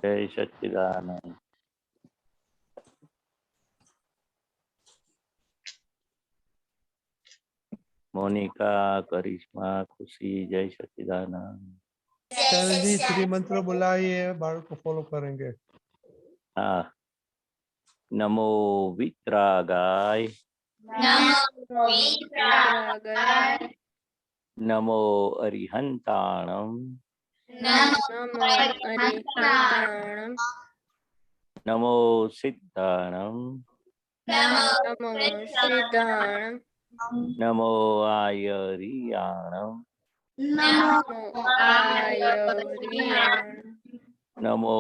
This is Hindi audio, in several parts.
जय सच्चिदानंद। मोनिका, करिश्मा, खुशी, जय सच्चिदानंद। जी श्रीमंत्र बुलाइए, बालक को फॉलो करेंगे। हाँ। नमो वित्रागाय, नमो अरिहंताणम, नमो सिद्धाणम, नमो आयरियाणम, नमो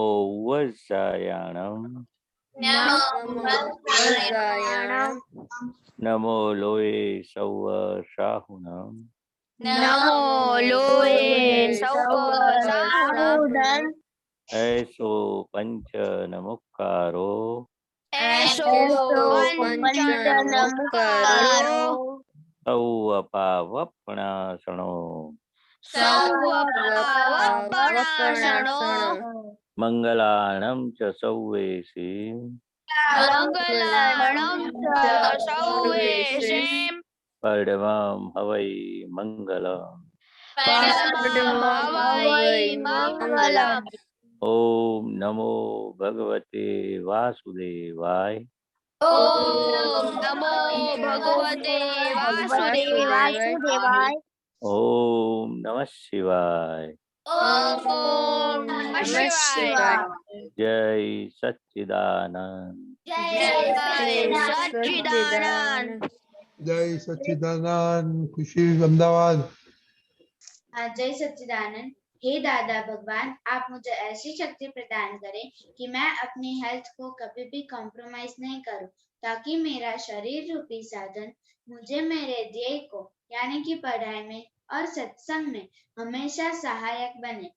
वज्रायाणम, नमो लोये सौव शाहुनम, ऐसो पंच नमुक्कारो, सौवपावपणासनो, मंगलाणं च सौवेशे, परमं हवै मंगलम्। ओम नमो भगवते वासुदेवाय, ओम नमः शिवाय, जय सच्चिदानंद। जय सच्चिदानंद। खुशी अहमदाबाद। जय सच्चिदानंद। हे दादा भगवान, आप मुझे ऐसी शक्ति प्रदान करें कि मैं अपनी हेल्थ को कभी भी कॉम्प्रोमाइज नहीं करूं, ताकि मेरा शरीर रूपी साधन मुझे मेरे ध्येय को यानी कि पढ़ाई में और सत्संग में हमेशा सहायक बने।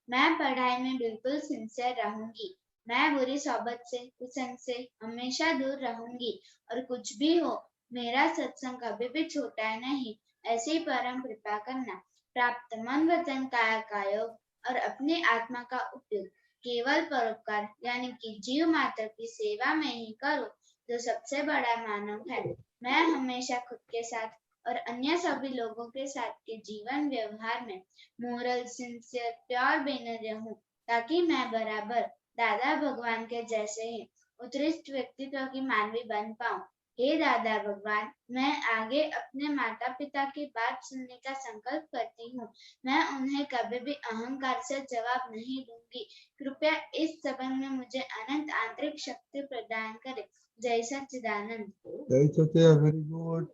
मैं पढ़ाई में बिल्कुल सिंसियर रहूंगी। मैं बुरी सोबत से, कुसंग से हमेशा दूर रहूंगी, और कुछ भी हो मेरा सत्संग कभी भी छूटा नहीं। ऐसी परम कृपा करना। प्राप्त मन वचन काया का योग और अपनी आत्मा का उपयोग केवल परोपकार यानी कि जीव मात्र की सेवा में ही करो, जो सबसे बड़ा मानव है। मैं हमेशा खुद के साथ और अन्य सभी लोगों के साथ के जीवन व्यवहार में मोरल, सिंसियर, प्योर बने रहूं, ताकि मैं बराबर दादा भगवान के जैसे ही उत्कृष्ट व्यक्तित्व की मानवी बन पाऊं। हे दादा भगवान, मैं आगे अपने माता पिता की बात सुनने का संकल्प करती हूँ। मैं उन्हें कभी भी अहंकार से जवाब नहीं दूंगी। कृपया इस संबंध में मुझे अनंत आंतरिक शक्ति प्रदान करें। जय सच्चिदानंद। जय सच्चिदानंद। Very good.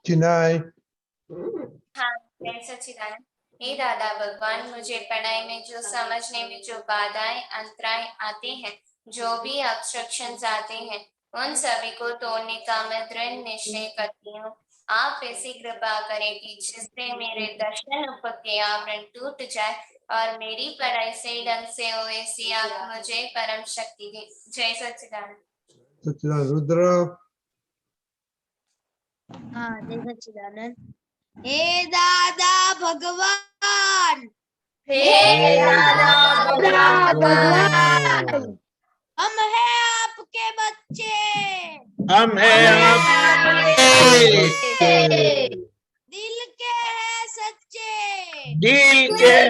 चिनाई। हाँ, जय सच्चिदानंद। हे दादा भगवान, मुझे पढ़ाई में जो समझने में जो बाधाएं अंतराय आते हैं, जो भी ऑब्स्ट्रक्शंस आते हैं, उन सभी को तोड़ने का मैं दृढ़ निश्चय करती हूँ। आप ऐसी कृपा करें कि जिससे मेरे दर्शन रूप के आवरण टूट जाए और मेरी पढ़ाई सही ढंग से हो, ऐसी आप मुझे परम शक्ति दे। जय सच्चिदानंद। सच्चिदानंद। रुद्र। हाँ, जय सच्चिदानंद। हे दादा भगवान, हे दादा भगवान, हम हैं आपके बच्चे, हम हैं आपके दिल के हैं सच्चे, दिल के हैं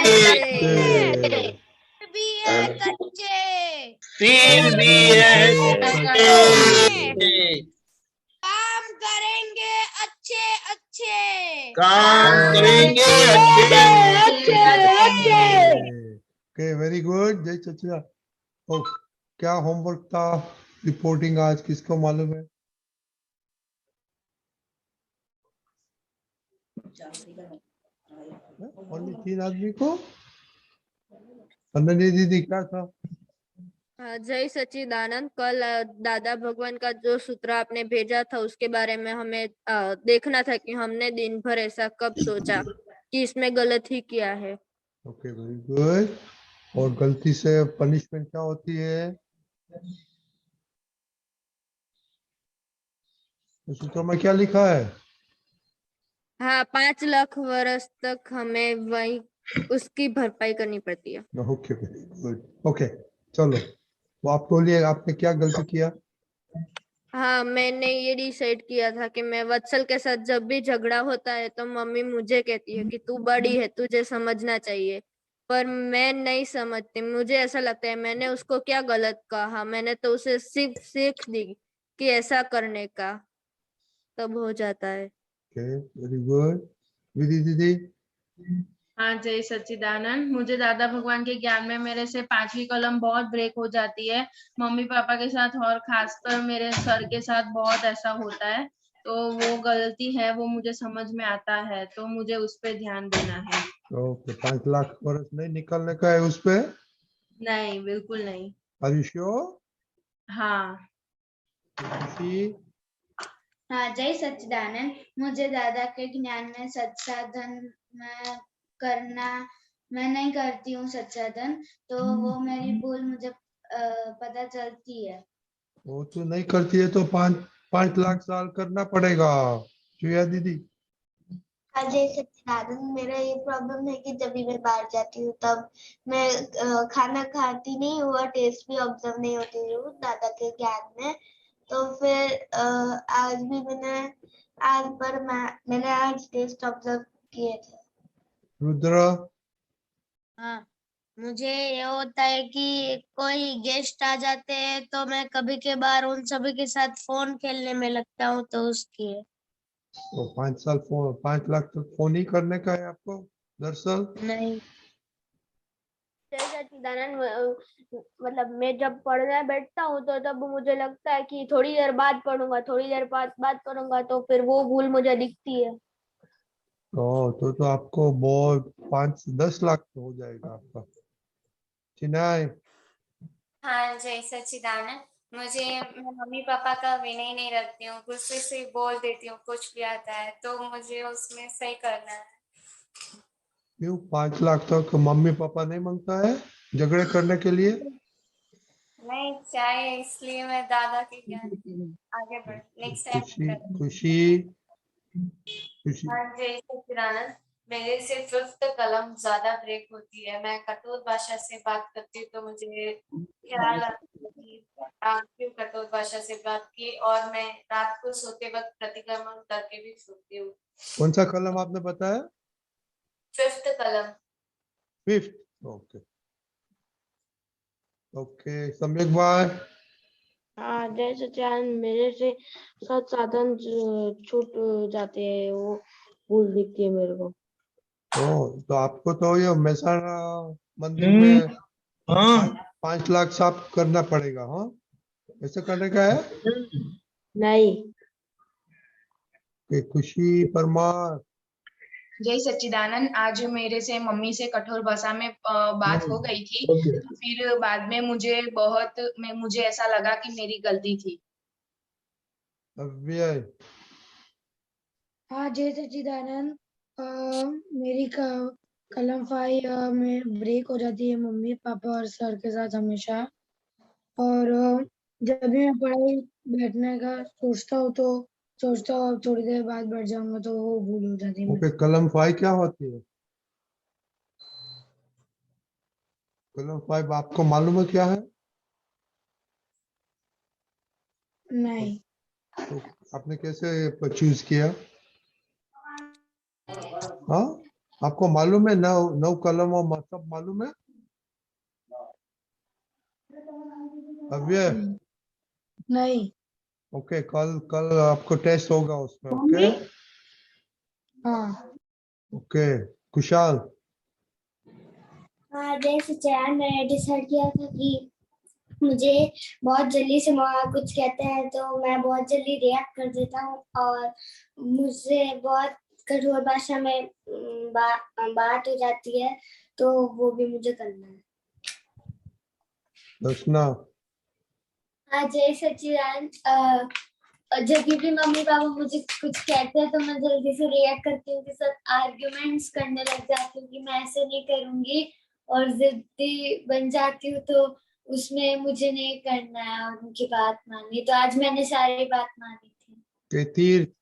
सच्चे, भी है कच्चे, फिर भी है सच्चे, काम करेंगे अच्छे अच्छे, काम करेंगे अच्छे अच्छे। Okay, very good. जय सच्चिदानंद। ओ, क्या होमवर्क था? रिपोर्टिंग आज किसको मालूम है? ओनली 3 आदमी को। अनन्या दीदी क्या था? जय सच्चिदानंद। कल दादा भगवान का जो सूत्र आपने भेजा था उसके बारे में हमें देखना था कि हमने दिन भर ऐसा कब सोचा कि इसमें गलत ही किया है। Okay, very good. और गलती से पनिशमेंट क्या होती है? सूत्र में क्या लिखा है? हाँ, 5 लाख वर्ष तक हमें वही उसकी भरपाई करनी पड़ती है। Okay, very good. ओके, चलो, वो आप बोलिए, आपने क्या गलती किया? हाँ, मैंने ये डिसाइड किया था कि मैं वत्सल के साथ जब भी झगड़ा होता है तो मम्मी मुझे कहती है कि तू बड़ी है, तुझे समझना चाहिए, पर मैं नहीं समझती। मुझे ऐसा लगता है मैंने उसको क्या गलत कहा, मैंने तो उसे सिर्फ सीख दी कि ऐसा करने का, तब हो जाता है। Okay, very good. विधि दीदी? हाँ, जय सच्चिदानंद। मुझे दादा भगवान के ज्ञान में मेरे से 5वीं कलम बहुत ब्रेक हो जाती है। मम्मी पापा के साथ और खासकर मेरे सर के साथ बहुत ऐसा होता है, तो वो गलती है, वो मुझे समझ में आता है, तो मुझे उस पे ध्यान देना है। ओके, 5 लाख वर्ष नहीं निकलने का है उस पे? नहीं, बिल्कुल नहीं। Are you sure? हाँ। खुशी? हाँ, जय सच्चिदानंद। मुझे दादा के ज्ञान में सत्साधन में करना, मैं नहीं करती हूँ सत्साधन, तो वो मेरी भूल मुझे पता चलती है। वो तो नहीं करती है तो 5 लाख साल करना पड़ेगा। जुया दीदी? अजय सच्चिदानंद, मेरा ये प्रॉब्लम है कि जब भी मैं बाहर जाती हूँ तब मैं खाना खाती नहीं हूँ और टेस्ट भी ऑब्जर्व नहीं होती हूँ दादा के ज्ञान में। तो फिर आज भी मैंने आज टेस्ट ऑब्जर्व किए थे। रुद्र? हाँ, मुझे ये होता है कि कोई गेस्ट आ जाते हैं तो मैं कभी के बार उन सभी के साथ फोन खेलने में लगता हूँ, तो उसकी है। तो 5 लाख तक फोन ही करने का है आपको? दरअसल नहीं। जय सच्चिदानंद, मतलब मैं जब पढ़ने बैठता हूँ तो तब मुझे लगता है कि थोड़ी देर बाद पढ़ूंगा, थोड़ी देर बाद बात करूंगा, तो फिर वो भूल मुझे दिखती है। तो आपको बहुत 5-10 लाख तो हो जाएगा आपका। चिनाई? हाँ, जय सच्चिदानंद। मैं मम्मी पापा का विनय नहीं रखती हूँ, गुस्से से बोल देती हूँ कुछ भी आता है, तो मुझे उसमें सही करना है। क्यों 5 लाख तक मम्मी पापा नहीं मांगता है झगड़े करने के लिए? नहीं चाहिए, इसलिए मैं दादा के ज्ञान आगे बढ़ नेक्स्ट खुशी? टाइम। खुशी? खुशी? हाँ, जय सच्चिदानंद। मेरे से 5th कलम ज्यादा ब्रेक होती है। मैं कठोर भाषा से बात करती हूँ तो मुझे ख्याल आता है कि आप क्यों कठोर भाषा से बात की, और मैं रात को सोते वक्त प्रतिक्रमण करके भी सोती हूँ। कौन सा कलम आपने बताया? 5th कलम। 5th? ओके ओके, सम्यक भाई? हाँ, जय सच्चिदानंद, मेरे से सब साधन छूट जाते हैं, वो भूल दिखती है मेरे को। तो आपको तो ये मेहसाणा मंदिर हम्म, में हाँ 5 लाख साफ करना पड़ेगा। हाँ, ऐसे करने का है नहीं। कि खुशी परमार? जय सच्चिदानंद, आज मेरे से मम्मी से कठोर भाषा में बात हो गई थी, तो फिर बाद में मुझे ऐसा लगा कि मेरी गलती थी। अव्यय? हाँ, जय सच्चिदानंद। मेरी कलम 5 में ब्रेक हो जाती है मम्मी पापा और सर के साथ हमेशा। और जब भी मैं पढ़ाई बैठने का सोचता हूँ तो सोचता हूँ अब थोड़ी देर बाद बैठ जाऊंगा, तो वो भूल हो जाती है। ओके, कलम 5 क्या होती है? कलम 5 आपको मालूम है क्या है? नहीं। तो आपने कैसे चूज किया? हाँ, आपको मालूम है? 9 कलम और सब मालूम है? अव्यय? नहीं। ओके, कल आपको टेस्ट होगा उसमें। ओके हाँ। ओके, कुशाल? हाँ, जय सच्चिदानंद, मैंने डिसाइड किया था कि मुझे बहुत जल्दी से कुछ कहते हैं तो मैं बहुत जल्दी रिएक्ट कर देता हूँ, और मुझसे बहुत कठोर भाषा में बात हो जाती है, तो वो भी मुझे करना है। दर्शना? हाँ, जय सच्चिदानंद, जब भी मम्मी पापा मुझे कुछ कहते हैं तो मैं जल्दी से रिएक्ट करती हूँ, उनके साथ आर्ग्यूमेंट्स करने लग जाती हूँ कि मैं ऐसे नहीं करूंगी, और जिद्दी बन जाती हूँ, तो उसमें मुझे नहीं करना है और उनकी बात माननी। तो आज मैंने सारी बात मानी थी। तीर?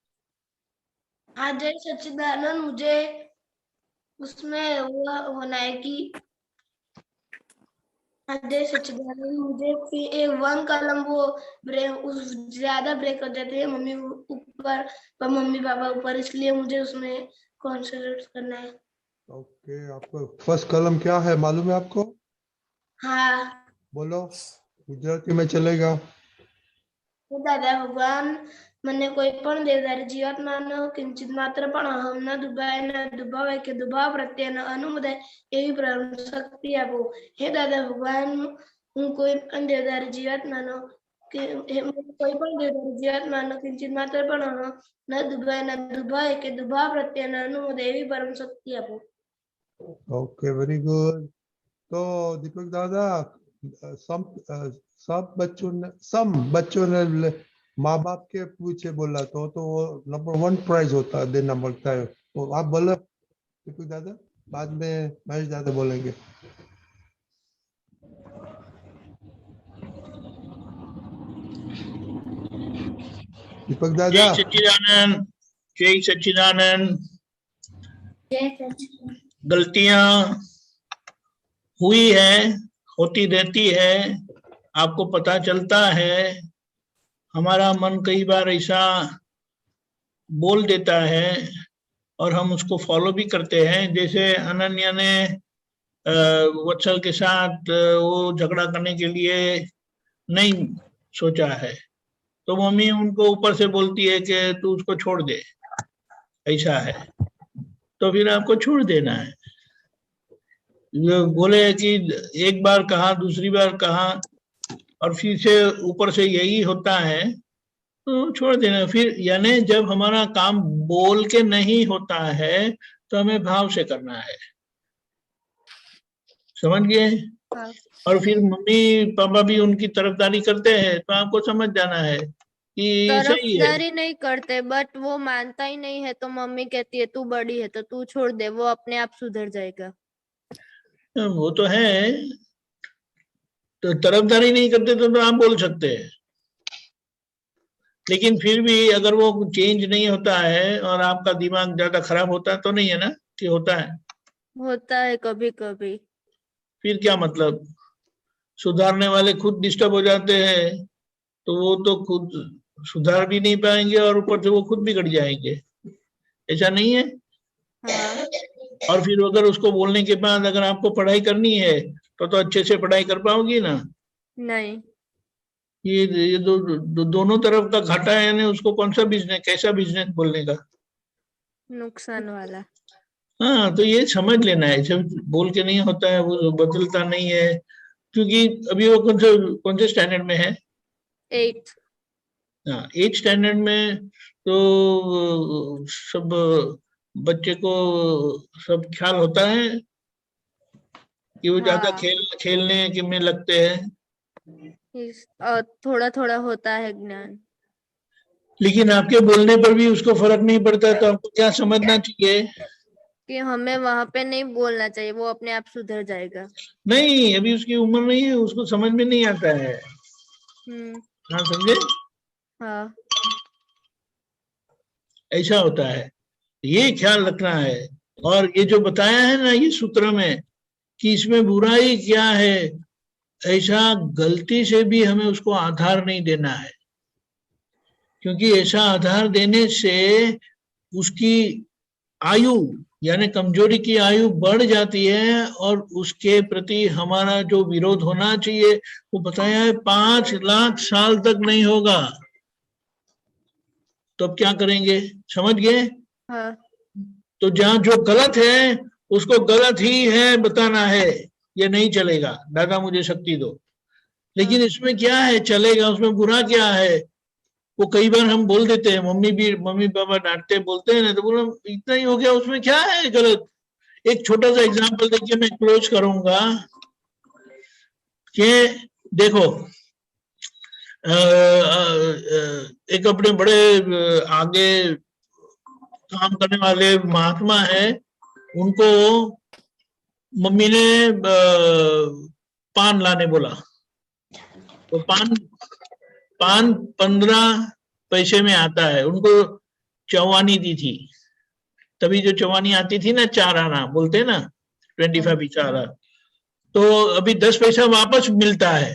हाँ, जय सच्चिदानंद, मुझे उसमें वो होना है कि जय सच्चिदानंद मुझे फिर एक 1 कलम वो ब्रेक उस ज्यादा ब्रेक कर देते हैं मम्मी ऊपर पर मम्मी पापा ऊपर, इसलिए मुझे उसमें कॉन्सेंट्रेट करना है। ओके, आपको फर्स्ट कलम क्या है मालूम है आपको? हाँ बोलो, गुजराती में चलेगा। हे दादा भगवान, મને કોઈ પણ દેવદારી જીવાત્માનો કિંચિત માત્ર પણ અહમ ન દુભાય ન દુભાવે કે દુભાવ પ્રત્યે ન અનુમોદાય એવી પ્રેમ શક્તિ આપો। હે દાદા ભગવાન, હું કોઈ પણ દેવદારી જીવાત્માનો કોઈ પણ દેવદારી જીવાત્માનો કિંચિત માત્ર પણ અહમ ન દુભાય ન દુભાવે કે દુભાવ પ્રત્યે ન અનુમોદાય એવી પરમ શક્તિ આપો। Okay, very good. तो दीपक दादा, सब बच्चों ने माँ बाप के पूछे बोला तो वो नंबर 1 प्राइज होता है, देना पड़ता है। तो आप बोलो दीपक दादा, बाद में महेश दादा बोलेंगे। दीपक जय दादा, सच्चिदानंद, जय सच्चिदानंद। जय सच्चिदानंद। गलतियां हुई है, होती रहती है, आपको पता चलता है। हमारा मन कई बार ऐसा बोल देता है और हम उसको फॉलो भी करते हैं। जैसे अनन्या ने वत्सल के साथ वो झगड़ा करने के लिए नहीं सोचा है, तो मम्मी उनको ऊपर से बोलती है कि तू उसको छोड़ दे, ऐसा है, तो फिर आपको छोड़ देना है। बोले कि एक बार कहा, दूसरी बार कहा, और फिर से ऊपर से यही होता है, तो छोड़ देना। फिर यानी जब हमारा काम बोल के नहीं होता है तो हमें भाव से करना है, समझ गए? हाँ। और फिर मम्मी पापा भी उनकी तरफदारी करते हैं तो आपको समझ जाना है कि सही है। तरफदारी नहीं करते, बट वो मानता ही नहीं है तो मम्मी कहती है तू बड़ी है तो तू छोड़ दे, वो अपने आप सुधर जाएगा। वो तो है, तो तरफदारी नहीं करते तो आप बोल सकते हैं, लेकिन फिर भी अगर वो चेंज नहीं होता है और आपका दिमाग ज्यादा खराब होता है तो नहीं है ना कि होता है? होता है कभी कभी। फिर क्या मतलब, सुधारने वाले खुद डिस्टर्ब हो जाते हैं तो वो तो खुद सुधार भी नहीं पाएंगे और ऊपर से वो खुद बिगड़ जाएंगे, ऐसा नहीं है? हाँ। और फिर अगर उसको बोलने के बाद अगर आपको पढ़ाई करनी है तो अच्छे से पढ़ाई कर पाओगी ना? नहीं। ये दोनों तरफ का घाटा है, यानी उसको कौन सा बिजनेस, कैसा बिजनेस बोलने का? नुकसान वाला। हाँ, तो ये समझ लेना है, जब बोल के नहीं होता है वो बदलता नहीं है। क्योंकि अभी वो कौन से स्टैंडर्ड में है? 8th। हाँ, 8th स्टैंडर्ड में तो सब बच्चे को सब ख्याल होता है कि वो ज्यादा हाँ। खेलने के में लगते हैं। थोड़ा थोड़ा होता है ज्ञान। लेकिन आपके बोलने पर भी उसको फर्क नहीं पड़ता, तो आपको क्या समझना चाहिए कि हमें वहां पे नहीं बोलना चाहिए, वो अपने आप सुधर जाएगा। नहीं, अभी उसकी उम्र नहीं है, उसको समझ में नहीं आता है। हाँ, समझे? हाँ। ऐसा होता है, ये ख्याल रखना है। और ये जो बताया है ना ये सूत्र में कि इसमें बुराई क्या है, ऐसा गलती से भी हमें उसको आधार नहीं देना है, क्योंकि ऐसा आधार देने से उसकी आयु यानी कमजोरी की आयु बढ़ जाती है और उसके प्रति हमारा जो विरोध होना चाहिए वो बताया है 5 लाख साल तक नहीं होगा। तो अब क्या करेंगे, समझ गए? हाँ। तो जहां जो गलत है उसको गलत ही है बताना है, ये नहीं चलेगा, दादा मुझे शक्ति दो। लेकिन इसमें क्या है चलेगा, उसमें बुरा क्या है? वो कई बार हम बोल देते हैं, मम्मी पापा डांटते बोलते हैं ना, तो बोलो इतना ही हो गया, उसमें क्या है गलत? एक छोटा सा एग्जांपल देखिए, मैं क्लोज करूंगा कि देखो एक अपने बड़े आगे काम करने वाले महात्मा है, उनको मम्मी ने पान लाने बोला, तो पान 15 पैसे में आता है, उनको चौवानी दी थी। तभी जो चवानी आती थी ना 4 आना बोलते ना 25 पैसा आना, तो अभी 10 पैसा वापस मिलता है।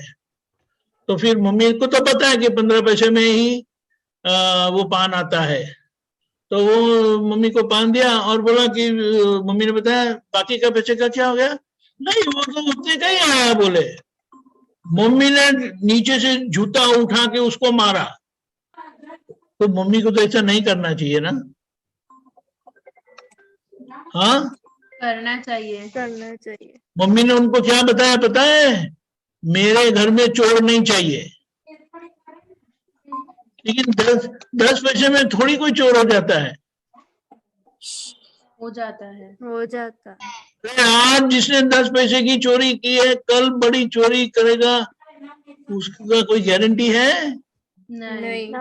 तो फिर मम्मी को तो पता है कि 15 पैसे में ही वो पान आता है, तो वो मम्मी को पान दिया और बोला कि मम्मी ने बताया बाकी का पैसे का क्या हो गया, नहीं वो तो उतने का ही आया बोले। मम्मी ने नीचे से जूता उठा के उसको मारा। तो मम्मी को तो ऐसा नहीं करना चाहिए ना। हाँ करना चाहिए। करना चाहिए। मम्मी ने उनको क्या बताया पता है, मेरे घर में चोर नहीं चाहिए। लेकिन 10 पैसे में थोड़ी कोई चोर हो जाता है। हो जाता है। हो जाता है। आज जिसने 10 पैसे की चोरी की है कल बड़ी चोरी करेगा, उसका कोई गारंटी है? नहीं।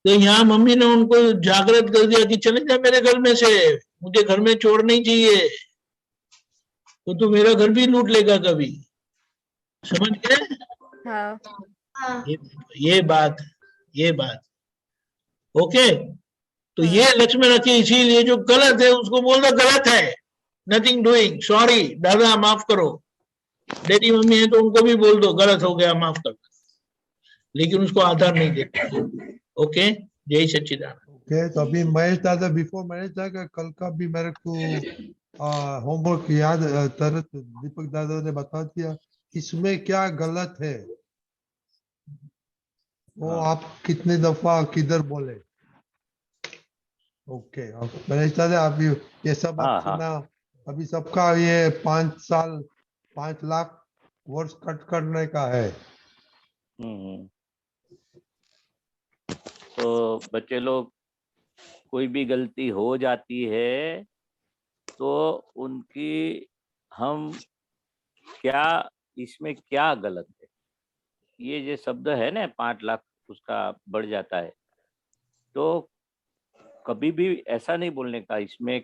तो यहाँ मम्मी ने उनको जागृत कर दिया कि चले जा मेरे घर में से, मुझे घर में चोर नहीं चाहिए, तो मेरा घर भी लूट लेगा कभी। समझ गए? हाँ। ये बात ओके। तो ये लक्ष्य में रखिए। इसीलिए जो गलत है उसको बोल दो गलत है, नथिंग डूइंग, सॉरी दादा माफ करो। डैडी मम्मी है तो उनको भी बोल दो गलत हो गया माफ कर, लेकिन उसको आधार नहीं देते। ओके, जय सच्चिदानंद। ओके, तो अभी महेश दादा, बिफोर महेश दादा, कल का भी मेरे को होमवर्क याद तरत दीपक दादा ने बता दिया इसमें क्या गलत है, वो आप कितने दफा किधर बोले। ओके, महेश दादा आप ये सब आप सुना। अभी सबका ये 5 साल 5 लाख वर्ष कट करने का है। तो बच्चे लोग कोई भी गलती हो जाती है तो उनकी हम क्या, इसमें क्या गलत है, ये जो शब्द है ना 5 लाख उसका बढ़ जाता है, तो कभी भी ऐसा नहीं बोलने का इसमें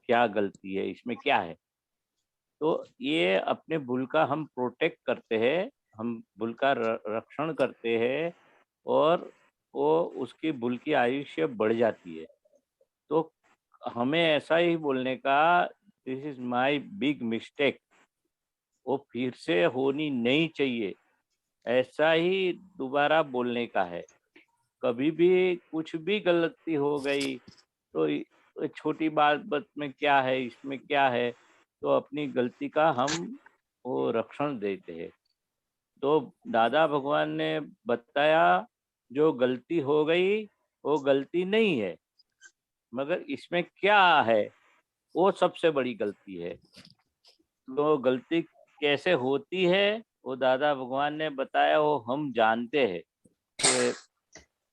क्या गलती है, इसमें क्या है। तो ये अपने भूल का हम प्रोटेक्ट करते हैं, हम भूल का रक्षण करते हैं और वो उसकी भूल की आयुष्य बढ़ जाती है। तो हमें ऐसा ही बोलने का, this is my big mistake, वो फिर से होनी नहीं चाहिए, ऐसा ही दोबारा बोलने का है। कभी भी कुछ भी गलती हो गई तो छोटी बात में क्या है, इसमें क्या है, तो अपनी गलती का हम वो रक्षण देते हैं। तो दादा भगवान ने बताया जो गलती हो गई वो गलती नहीं है, मगर इसमें क्या है वो सबसे बड़ी गलती है। तो गलती कैसे होती है वो दादा भगवान ने बताया, वो हम जानते हैं कि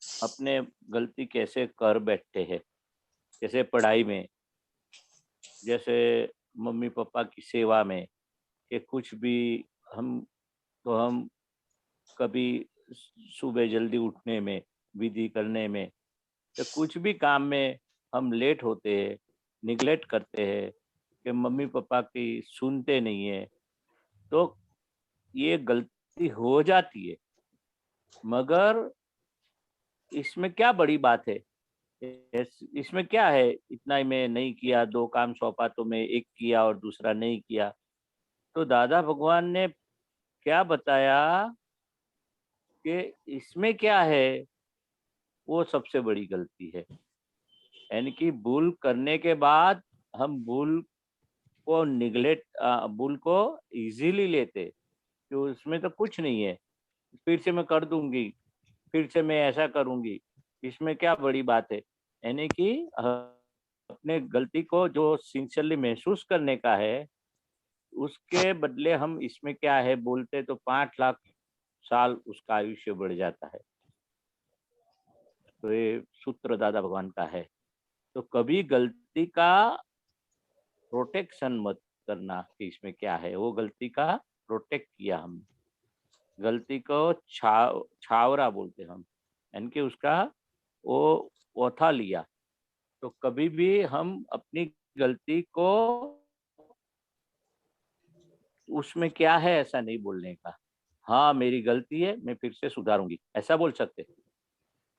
अपने गलती कैसे कर बैठते हैं। जैसे पढ़ाई में, जैसे मम्मी पापा की सेवा में, कि कुछ भी हम कभी सुबह जल्दी उठने में, विधि करने में, तो कुछ भी काम में हम लेट होते हैं, निगलेक्ट करते हैं कि मम्मी पापा की सुनते नहीं है, तो ये गलती हो जाती है। मगर इसमें क्या बड़ी बात है, इसमें क्या है, इतना ही मैं नहीं किया, 2 काम सौंपा तो मैं 1 किया और दूसरा नहीं किया। तो दादा भगवान ने क्या बताया कि इसमें क्या है, वो सबसे बड़ी गलती है। यानी कि भूल करने के बाद हम भूल को भूल को इजीली लेते कि उसमें तो कुछ नहीं है, फिर से मैं कर दूंगी, फिर से मैं ऐसा करूंगी, इसमें क्या बड़ी बात है। यानी कि अपने गलती को जो सिंसियरली महसूस करने का है, उसके बदले हम इसमें क्या है बोलते तो 5 लाख साल उसका आयुष्य बढ़ जाता है। तो ये सूत्र दादा भगवान का है। तो कभी गलती का प्रोटेक्शन मत करना कि इसमें क्या है, वो गलती का प्रोटेक्ट किया हमने, गलती को छावरा बोलते हम, यानी कि उसका वो ओथा लिया। तो कभी भी हम अपनी गलती को उसमें क्या है ऐसा नहीं बोलने का। हाँ मेरी गलती है, मैं फिर से सुधारूंगी, ऐसा बोल सकते।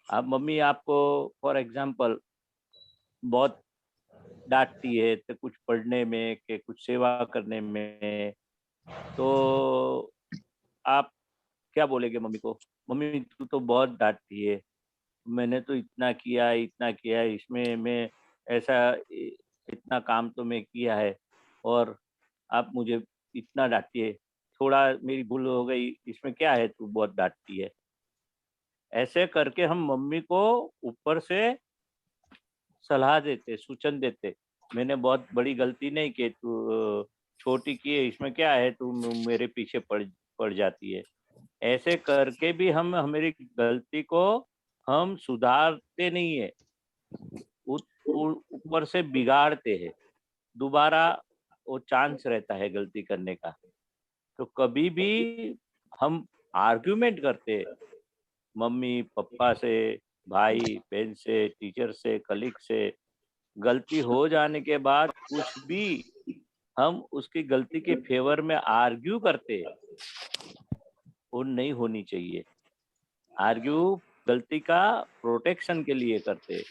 अब मम्मी आपको फॉर एग्जाम्पल बहुत डांटती है, तो कुछ पढ़ने में के कुछ सेवा करने में, तो आप क्या बोलेंगे मम्मी को? मम्मी तू तो बहुत डांटती है, मैंने तो इतना किया, इसमें मैं ऐसा इतना काम तो मैं किया है और आप मुझे इतना डांटती है, थोड़ा मेरी भूल हो गई, इसमें क्या है, तू बहुत डांटती है। ऐसे करके हम मम्मी को ऊपर से सलाह देते, सूचन देते, मैंने बहुत बड़ी गलती नहीं की, तू छोटी की है, इसमें क्या है, तू मेरे पीछे पड़ जाती है। ऐसे करके भी हम हमारी गलती को हम सुधारते नहीं है, ऊपर से बिगाड़ते हैं, दोबारा वो चांस रहता है गलती करने का। तो कभी भी हम आर्ग्यूमेंट करते मम्मी पापा से, भाई बहन से, टीचर से, कलीग से, गलती हो जाने के बाद कुछ भी हम उसकी गलती के फेवर में आर्ग्यू करते, वो नहीं होनी चाहिए। आर्ग्यू गलती का प्रोटेक्शन के लिए करते,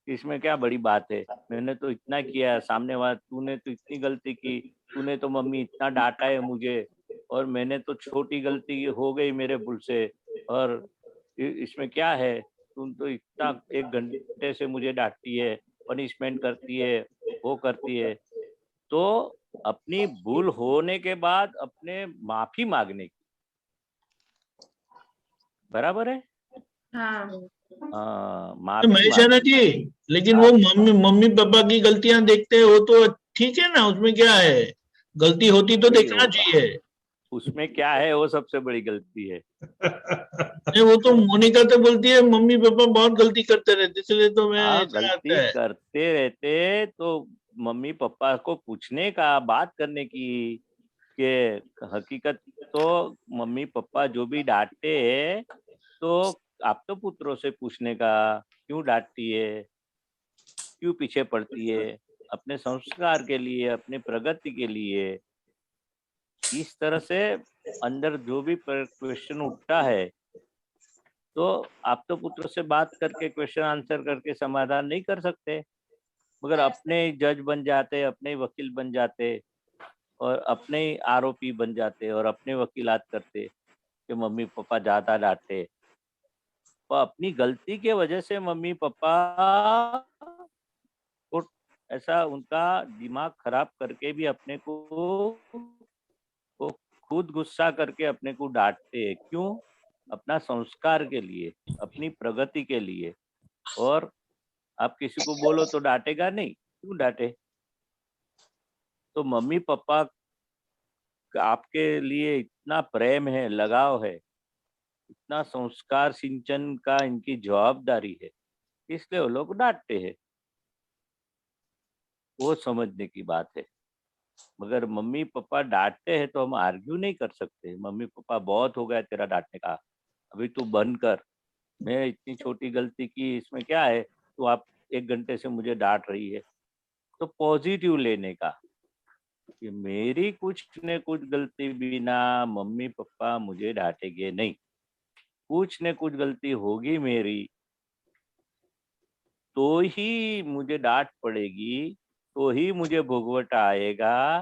इसमें क्या बड़ी बात है, मैंने तो इतना किया, सामने वाला तूने तो इतनी गलती की, तूने तो मम्मी इतना डांटा है मुझे, और मैंने तो छोटी गलती हो गई मेरे भूल से, और इसमें क्या है, तुम तो इतना 1 घंटे से मुझे डांटती है, पनिशमेंट करती है, वो करती है। तो अपनी भूल होने के बाद अपने माफी मांगने की, बराबर है? हाँ माफी महेश है ना जी, लेकिन वो मम्मी पापा की गलतियां देखते हैं, वो तो ठीक है ना, उसमें क्या है, गलती होती तो देखना चाहिए। उसमें क्या है, वो सबसे बड़ी गलती है। नहीं, वो तो मोनिका तो बोलती है मम्मी पापा बहुत गलती करते रहते, इसलिए तो मैं गलती करते रहते तो मम्मी पापा को पूछने का, बात करने की, के हकीकत तो मम्मी पापा जो भी डांटते हैं, तो आप तो पुत्रों से पूछने का, क्यों डांटती है, क्यों पीछे पड़ती है, अपने संस्कार के लिए, अपने प्रगति के लिए। इस तरह से अंदर जो भी क्वेश्चन उठता है, तो आप तो पुत्र से बात करके, क्वेश्चन आंसर करके समाधान नहीं कर सकते, मगर अपने जज बन जाते, अपने वकील बन जाते, और अपने आरोपी बन जाते, और अपने वकीलात करते कि मम्मी पापा ज्यादा डांटे। तो अपनी गलती के वजह से मम्मी पापा को ऐसा उनका दिमाग खराब करके भी अपने को खुद गुस्सा करके अपने को डांटते हैं। क्यों? अपना संस्कार के लिए, अपनी प्रगति के लिए। और आप किसी को बोलो तो डांटेगा नहीं, क्यों डांटे? तो मम्मी पापा आपके लिए इतना प्रेम है, लगाव है, इतना संस्कार सिंचन का इनकी जवाबदारी है, इसलिए वो लोग डांटते हैं, वो समझने की बात है। मगर मम्मी पापा डांटते हैं तो हम आर्ग्यू नहीं कर सकते, मम्मी पापा बहुत हो गया तेरा डांटने का, अभी तू बंद कर, मैं इतनी छोटी गलती की, इसमें क्या है, तो आप 1 घंटे से मुझे डांट रही है। तो पॉजिटिव लेने का कि मेरी कुछ न कुछ गलती बिना मम्मी पापा मुझे डांटेंगे नहीं, कुछ न कुछ गलती होगी मेरी तो ही मुझे डांट पड़ेगी, तो ही मुझे भुगवटा आएगा।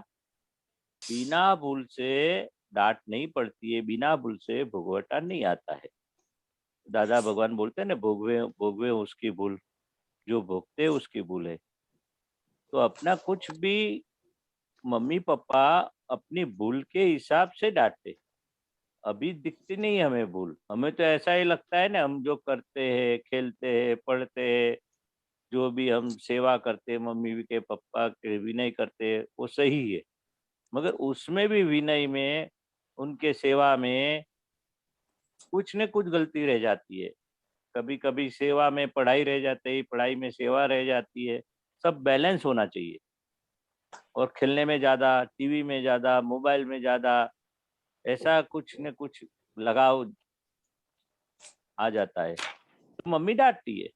बिना भूल से डांट नहीं पड़ती है, बिना भूल से भुगवटा नहीं आता है। दादा भगवान बोलते हैं ना, भोगवे भोगवे उसकी भूल, जो भोगते उसकी भूल है। तो अपना कुछ भी मम्मी पापा अपनी भूल के हिसाब से डांटते, अभी दिखती नहीं हमें भूल, हमें तो ऐसा ही लगता है ना, हम जो करते हैं, खेलते हैं, पढ़ते हैं, जो भी हम सेवा करते हैं, मम्मी के पापा के विनय करते हैं, वो सही है, मगर उसमें भी विनय में, उनके सेवा में कुछ न कुछ गलती रह जाती है। कभी कभी सेवा में पढ़ाई रह जाती है, पढ़ाई में सेवा रह जाती है। सब बैलेंस होना चाहिए। और खेलने में ज्यादा, टीवी में ज्यादा, मोबाइल में ज्यादा, ऐसा कुछ न कुछ लगाव आ जाता है, तो मम्मी डांटती है।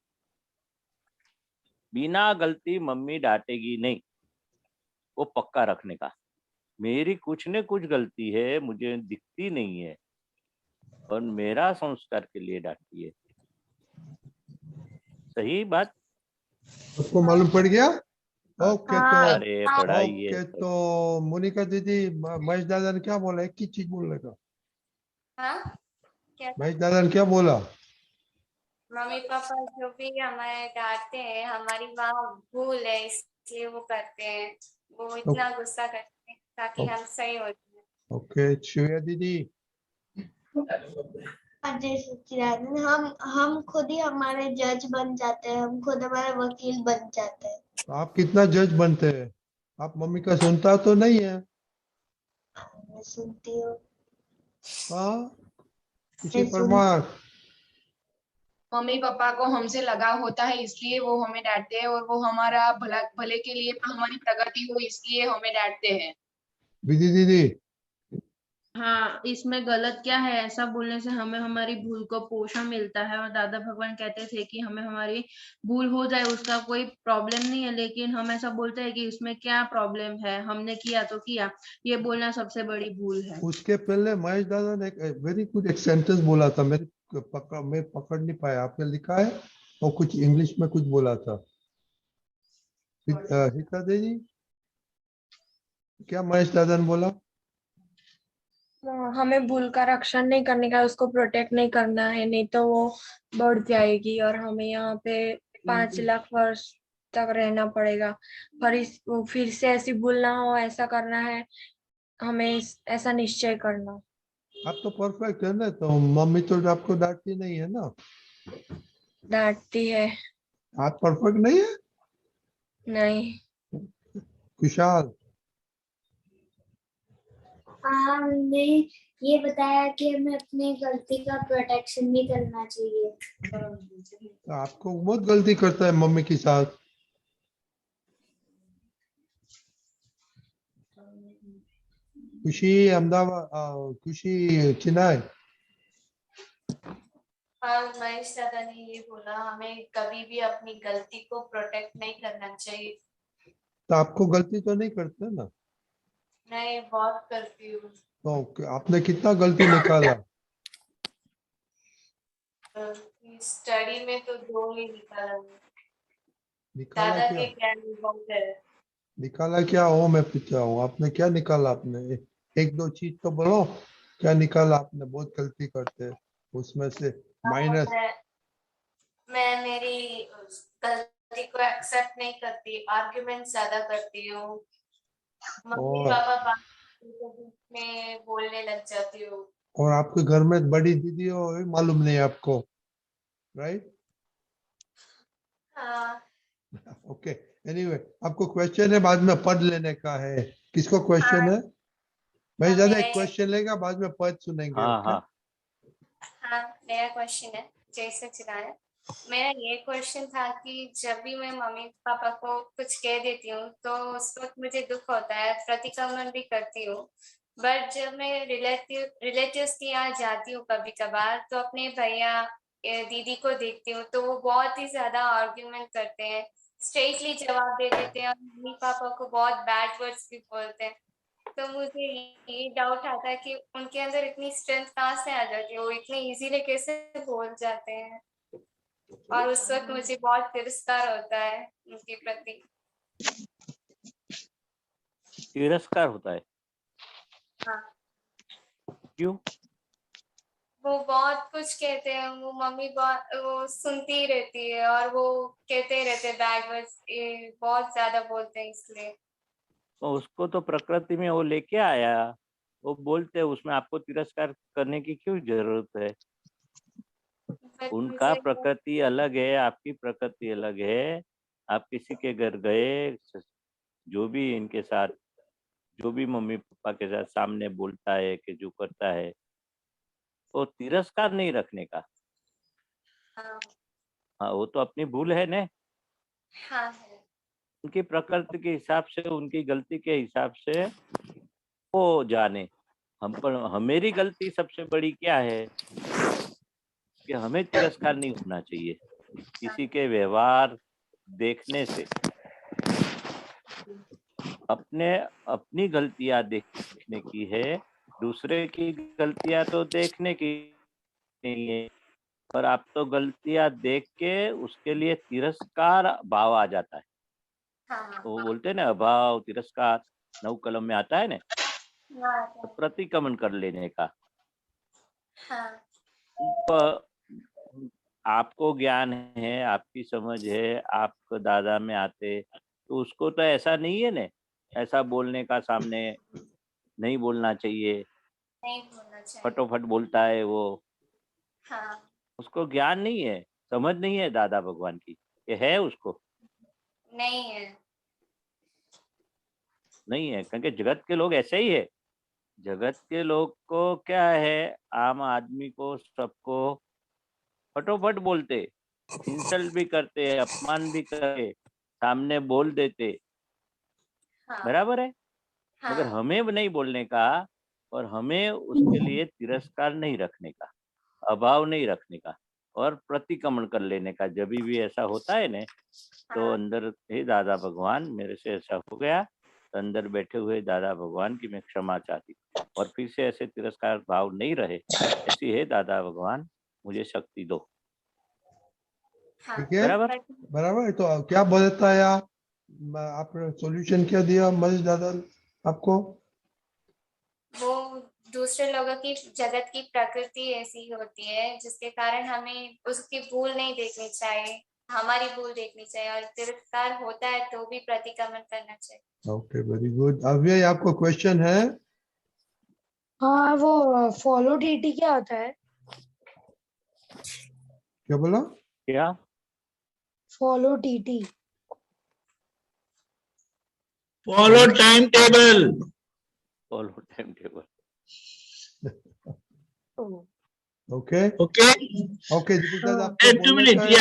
बिना गलती मम्मी डांटेगी नहीं, वो पक्का रखने का। मेरी कुछ न कुछ गलती है, मुझे दिखती नहीं है, और मेरा संस्कार के लिए डांटती है। सही बात आपको मालूम पड़ गया? ओके तो अरे पढ़ाई है ओके तो मोनिका दीदी महेश दादा ने क्या बोला, एक ही चीज बोलने का? हाँ क्या? महेश दादा ने क्या बोला? मम्मी पापा जो भी हमें डांटते हैं हमारी वहाँ भूल है इसलिए वो करते हैं, वो इतना गुस्सा करते हैं ताकि हम सही हो जाए। ओके श्रेया दीदी। जय सच्चिदानंद, हम खुद ही हमारे जज बन जाते हैं, हम खुद हमारे वकील बन जाते हैं। तो आप कितना जज बनते हैं? आप मम्मी का सुनता तो नहीं है? मैं सुनती हूँ। हाँ खुशी मैं सुन परमार। मम्मी पापा को हमसे लगाव होता है इसलिए वो हमें डांटते हैं, और वो हमारा भले के लिए, हमारी प्रगति हो इसलिए हमें डांटते हैं। विधि दीदी। हाँ, इसमें गलत क्या है? ऐसा बोलने से हमें हमारी भूल को पोषण मिलता है, और दादा भगवान कहते थे कि हमें हमारी भूल हो जाए उसका कोई प्रॉब्लम नहीं है, लेकिन हम ऐसा बोलते हैं कि इसमें क्या प्रॉब्लम है, हमने किया तो किया। ये बोलना सबसे बड़ी भूल है। उसके पहले महेश दादा ने एक वेरी गुड एक सेंटेंस बोला था, मैं पकड़ नहीं पाया, आपने लिखा है? और कुछ इंग्लिश में कुछ बोला था। हिता दीदी क्या महेश दादा ने बोला? हमें भूल का रक्षण नहीं करने का, उसको प्रोटेक्ट नहीं करना है, नहीं तो वो बढ़ जाएगी और हमें यहाँ पे 5 लाख वर्ष तक रहना पड़ेगा। फिर से ऐसी भूल ना हो, ऐसा करना है हमें, ऐसा निश्चय करना। आप तो परफेक्ट है ना, तो मम्मी तो आपको डांटती नहीं है ना? डांटती है। आप परफेक्ट नहीं है? नहीं। खुशहाल। हमने ये बताया कि हमें अपनी गलती का प्रोटेक्शन भी करना चाहिए। तो आपको बहुत गलती करता है मम्मी के साथ। खुशी अहमदाबाद, खुशी चिनाई। हाँ, महेश दादा ने ये बोला हमें कभी भी अपनी गलती को प्रोटेक्ट नहीं करना चाहिए। तो आपको गलती तो नहीं करते ना? मैं बहुत करती हूँ। तो आपने कितना गलती निकाला? स्टडी में तो 2 ही निकाला। निकाला दादा क्या? के ज्ञान में बहुत है। निकाला क्या हो, मैं पूछा हूँ, आपने क्या निकाला? आपने एक दो चीज तो बोलो, क्या निकाला आपने? बहुत गलती करते हैं उसमें से माइनस। मैं मेरी गलती को एक्सेप्ट नहीं करती, आर्ग्यूमेंट ज्यादा करती हूँ, मम्मी और पापा में बोलने लग जाती हूँ। और आपके घर में बड़ी दीदी हो, ये मालूम नहीं आपको, राइट? हाँ। ओके एनीवे, आपको क्वेश्चन है, बाद में पढ़ लेने का है। किसको क्वेश्चन है? मैं ज्यादा एक क्वेश्चन लेगा, बाद में पढ़ सुनेंगे। हाँ ओके हाँ हाँ, मेरा क्वेश्चन है जय सच्चिदानंद। मेरा ये क्वेश्चन था कि जब भी मैं मम्मी पापा को कुछ कह देती हूँ तो उस वक्त मुझे दुख होता है, प्रतिक्रमण भी करती हूँ, बट जब मैं रिलेटिव्स के यहाँ जाती हूँ कभी कभार तो अपने भैया दीदी को देखती हूँ तो वो बहुत ही ज्यादा आर्ग्यूमेंट करते हैं, स्ट्रेटली जवाब दे देते हैं और मम्मी पापा को बहुत बैड वर्ड्स भी बोलते हैं। तो मुझे ये डाउट आता है कि उनके अंदर इतनी स्ट्रेंथ कहाँ से आ जाती है, वो इतने इजीली कैसे बोल जाते हैं, और उस वक्त मुझे बहुत तिरस्कार होता है उनके प्रति। तिरस्कार होता है? हाँ, क्यों? वो बहुत कुछ कहते हैं, वो मम्मी वो सुनती ही रहती है और वो कहते ही रहते हैं बैड वर्ड्स, बहुत ज्यादा बोलते हैं इसलिए। तो उसको तो प्रकृति में वो लेके आया, वो बोलते हैं, उसमें आपको तिरस्कार करने की क्यों जरूरत है? उनका प्रकृति अलग है, आपकी प्रकृति अलग है। आप किसी के घर गए, जो भी इनके साथ, जो भी मम्मी पापा के साथ सामने बोलता है कि जो करता है, वो तिरस्कार नहीं रखने का। हाँ, वो तो अपनी भूल है ने। हाँ, उनकी प्रकृति के हिसाब से, उनकी गलती के हिसाब से वो जाने। मेरी गलती सबसे बड़ी क्या है कि हमें तिरस्कार नहीं होना चाहिए किसी के व्यवहार देखने से। अपनी गलतियां देखने की है, दूसरे की गलतियां तो देखने की नहीं है। पर आप तो गलतियां देख के उसके लिए तिरस्कार भाव आ जाता है। हाँ तो वो बोलते हैं ना अभाव तिरस्कार, 9 कलम में आता है ना, हाँ तो प्रतिक्रमण कर लेने का। हाँ प- आपको ज्ञान है, आपकी समझ है, आप दादा में आते, तो उसको तो ऐसा नहीं है ना, ऐसा बोलने का सामने नहीं बोलना चाहिए, नहीं बोलना चाहिए। फटोफट बोलता है वो, हाँ उसको ज्ञान नहीं है, समझ नहीं है दादा भगवान की, ये है उसको नहीं है। नहीं है, क्योंकि जगत के लोग ऐसे ही है। जगत के लोग को क्या है, आम आदमी को सबको फटोफट बोलते, इंसल्ट भी करते, अपमान भी करते, सामने बोल देते, हाँ बराबर है। मगर हाँ हमें नहीं बोलने का, और हमें उसके लिए तिरस्कार नहीं रखने का, अभाव नहीं रखने का, और प्रतिक्रमण कर लेने का। जब भी ऐसा होता है ना, तो हाँ अंदर हे दादा भगवान मेरे से ऐसा हो गया, तो अंदर बैठे हुए दादा भगवान की मैं क्षमा चाहती, और फिर से ऐसे तिरस्कार भाव नहीं रहे, ऐसी हे दादा भगवान मुझे शक्ति दो। हाँ ठीक है, बराबर। बराबर है। तो क्या बताया आपने, सॉल्यूशन क्या दिया महेश दादा आपको? वो दूसरे लोगों की, जगत की प्रकृति ऐसी होती है जिसके कारण हमें उसकी भूल नहीं देखनी चाहिए, हमारी भूल देखनी चाहिए, और तिरस्कार होता है तो भी प्रतिक्रमण करना चाहिए। Okay, very good. अव्यय आपको क्वेश्चन है? हाँ, वो फॉलो टीटी क्या होता है? क्या बोला? क्या? Follow TT. Follow time table. Follow time table. Okay okay, okay Deepak दादा, आपको 2 बोलना मिनट। चाहिए?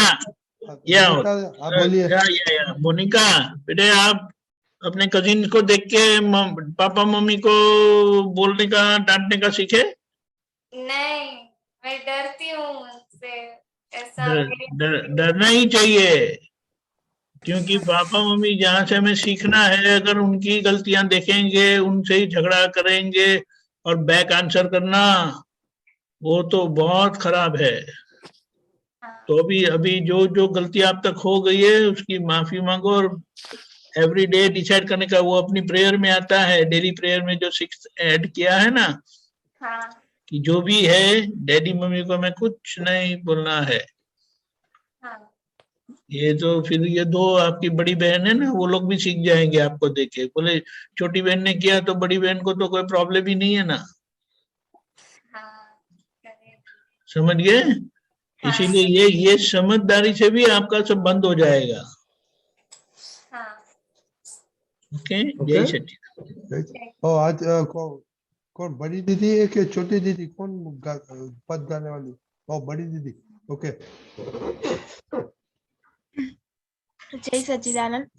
या दीपक दादा, आप बोलिए। या मोनिका, बेटे आप अपने कजिन को देख के पापा मम्मी को बोलने का, डांटने का सीखे। नहीं, मैं डरती हूँ उनसे, ऐसा डरना ही चाहिए, क्योंकि पापा मम्मी जहाँ से हमें सीखना है, अगर उनकी गलतियां देखेंगे, उनसे ही झगड़ा करेंगे और बैक आंसर करना, वो तो बहुत खराब है। तो अभी अभी जो जो गलती आप तक हो गई है उसकी माफी मांगो, और एवरी डे डिसाइड करने का, वो अपनी प्रेयर में आता है, डेली प्रेयर में जो 6 ऐड किया है ना, हाँ कि जो भी है डैडी मम्मी को मैं कुछ नहीं बोलना है। हाँ ये तो फिर ये 2 आपकी बड़ी बहन है ना, वो लोग भी सीख जाएंगे आपको देखे, बोले छोटी बहन ने किया तो बड़ी बहन को तो कोई प्रॉब्लम ही नहीं है ना, हाँ समझ गए? इसीलिए ये समझदारी से भी आपका सब बंद हो जाएगा। हाँ ओके, ओके। जय सच्चिदानंद। ओ आज कौन बड़ी दीदी है कि छोटी दीदी, कौन पद गाने वाली? ओ बड़ी दीदी। ओके। जय सच्चिदानंद।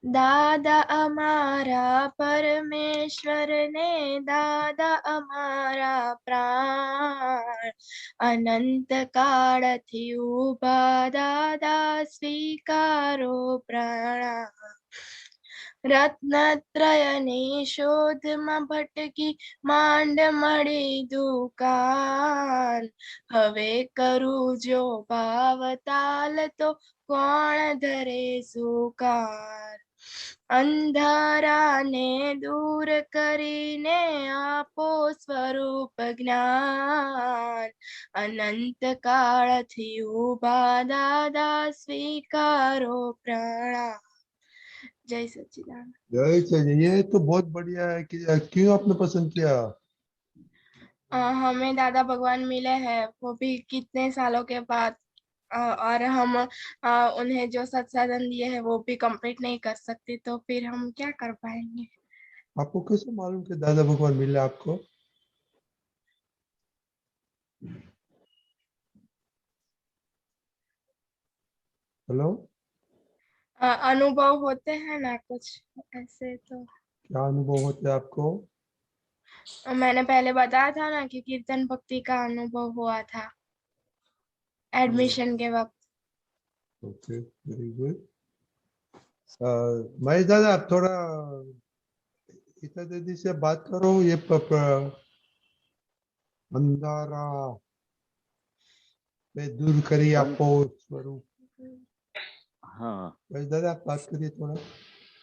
दादा અમારા પરમેશ્વર ને દાદા અમારા પ્રાણ, અનંત કાળથી ઉભા દાદા સ્વીકારો પ્રણામ. રત્નત્રયની શોધમાં ભટકી માંડ મળી દુકાન, હવે કરું જો ભાવતાલ તો કોણ ધરે સુકાર. અંધારાને દૂર કરીને આપો સ્વરૂપ જ્ઞાન, અનંત કાળથી ઉભા દાદા સ્વીકારો પ્રણામ. जय सच्चिदानंद। जय सच्चिदानंद। ये तो बहुत बढ़िया है कि क्यों आपने पसंद किया? हमें दादा भगवान मिले हैं, वो भी कितने सालों के बाद, और हम उन्हें जो सत्साधन दिए है वो भी कंप्लीट नहीं कर सकते, तो फिर हम क्या कर पाएंगे? आपको कैसे मालूम कि दादा भगवान मिले आपको? हेलो, अनुभव होते हैं ना कुछ ऐसे। तो क्या अनुभव होते हैं आपको? मैंने पहले बताया था ना कि कीर्तन भक्ति का अनुभव हुआ था एडमिशन के वक्त। Okay, very good. महेश दादा, आप थोड़ा गीता दीदी से बात करो, ये अंधारा में दूर करी आपको स्वरूप। हाँ महेश दादा आप बात करिए थोड़ा।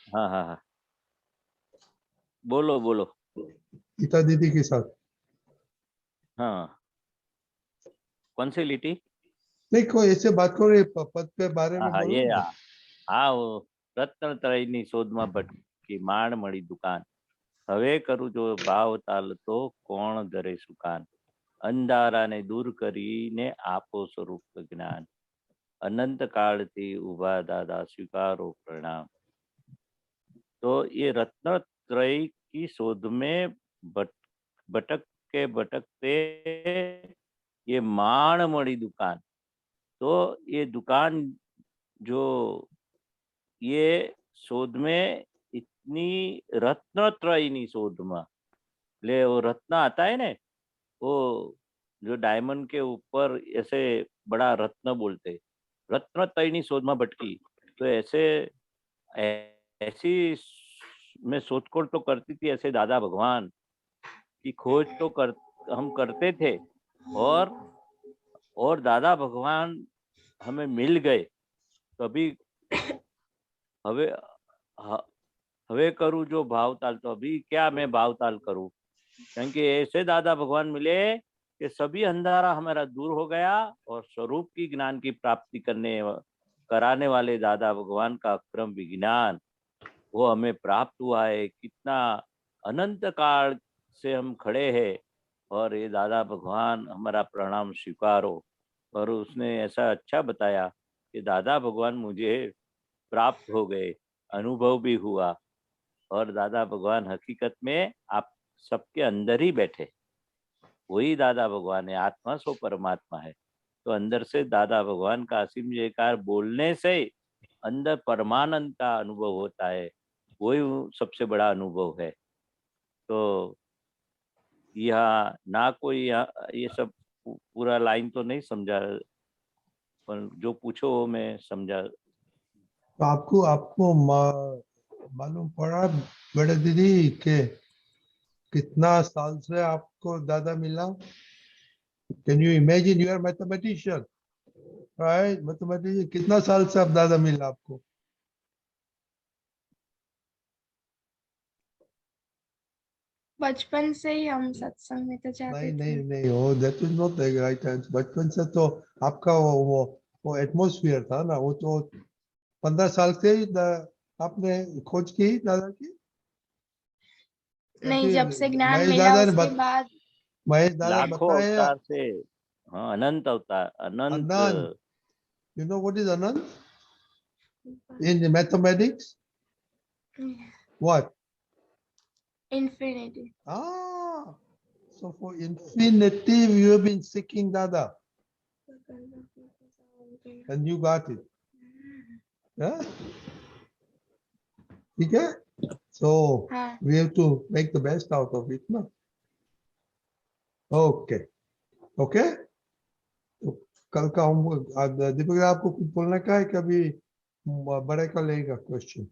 हाँ हाँ हाँ, बोलो बोलो। गीता दीदी के साथ हाँ, कौन सी लिटी? नहीं, कोई ऐसे बात करो, पद के बारे हाँ में हाँ, बोलो ये ना। हाँ, वो રત્નત્રયની શોધમાં ભટકી માણ મળી દુકાન, હવે કરું જો ભાવ તાલ તો કોણ ધરે સુકાન, અંધારાને દૂર કરીને આપો સ્વરૂપ જ્ઞાન, અનંત કાળથી ઉભા દાદા સ્વીકારો પ્રણામ। तो ये रत्नत्रय की शोध में भटकते ये माण मड़ी दुकान, तो ये दुकान जो ये शोध में इतनी रत्नत्रयनी शोध में, ले वो रत्न आता है ना, वो जो डायमंड के ऊपर ऐसे बड़ा रत्न बोलते, रत्नत्रयनी शोध में भटकी। तो ऐसे ऐसी मैं शोधखोल तो करती थी, ऐसे दादा भगवान की खोज तो हम करते थे, और दादा भगवान हमें मिल गए। कभी हवे हवे करूँ जो भावताल, तो अभी क्या मैं भावताल करूँ, क्योंकि ऐसे दादा भगवान मिले कि सभी अंधारा हमारा दूर हो गया, और स्वरूप की ज्ञान की प्राप्ति कराने वाले दादा भगवान का अक्रम विज्ञान वो हमें प्राप्त हुआ है। कितना अनंत काल से हम खड़े हैं, और ये दादा भगवान हमारा प्रणाम स्वीकारो। और उसने ऐसा अच्छा बताया कि दादा भगवान मुझे प्राप्त हो गए, अनुभव भी हुआ, और दादा भगवान हकीकत में आप सबके अंदर ही बैठे, वही दादा भगवान है, आत्मा सो परमात्मा है। तो अंदर से दादा भगवान का असीम जयकार बोलने से अंदर परमानंद का अनुभव होता है, वही सबसे बड़ा अनुभव है। तो यहाँ ना कोई ये सब पूरा लाइन तो नहीं समझा, पर जो पूछो वो मैं समझा। तो आपको मालूम पड़ा बड़े दीदी के कितना साल से आपको दादा मिला? Can you imagine, you are mathematician right, mathematician, कितना साल से आप दादा मिला आपको? बचपन से ही हम सत्संग में तो जाते नहीं थे। नहीं नहीं, हो that is not the right answer. बचपन से तो आपका वो एटमॉस्फेयर था ना, वो तो 15 साल से ही आपने खोज की दादा की? नहीं, जब से ज्ञान महेश मिला दादा ने उसके बाद महेश दादा ने लाखों बताया अवतार से, हाँ, अनंत अवतार, अनंत। अनंत, you know what is Anant in the mathematics? What? infinity. So for infinity you have been seeking Dada and you got it. Yeah? Okay? So we have to make the best out of it. No? Okay. Okay? तो कल का होमवर्क दीपक आपको कुछ बोलने का है, कभी बड़े का लेगा क्वेश्चन?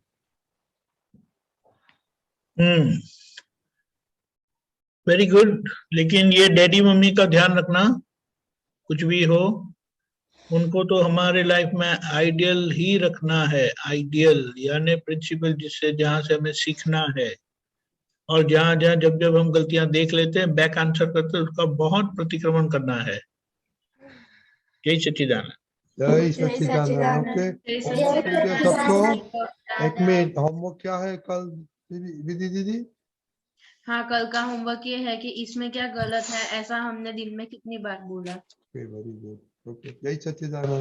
Very good. लेकिन ये डैडी मम्मी का ध्यान रखना, कुछ भी हो उनको तो हमारे लाइफ में आइडियल ही रखना है। आइडियल यानी प्रिंसिपल, जिससे जहां से हमें सीखना है, और जहां जहां जब जब हम गलतियां देख लेते हैं, बैक आंसर करते हैं, उसका बहुत प्रतिक्रमण करना है। जय सच्चिदानंद। जय सच्चिदानंद। ओके, सबको एक मिनट, होमवर्क क्या है कल विधि दीदी? हाँ, कल का होमवर्क ये है कि इसमें क्या गलत है, ऐसा हमने दिन में कितनी बार बोला। Very good. ओके, जय सच्चिदानंद।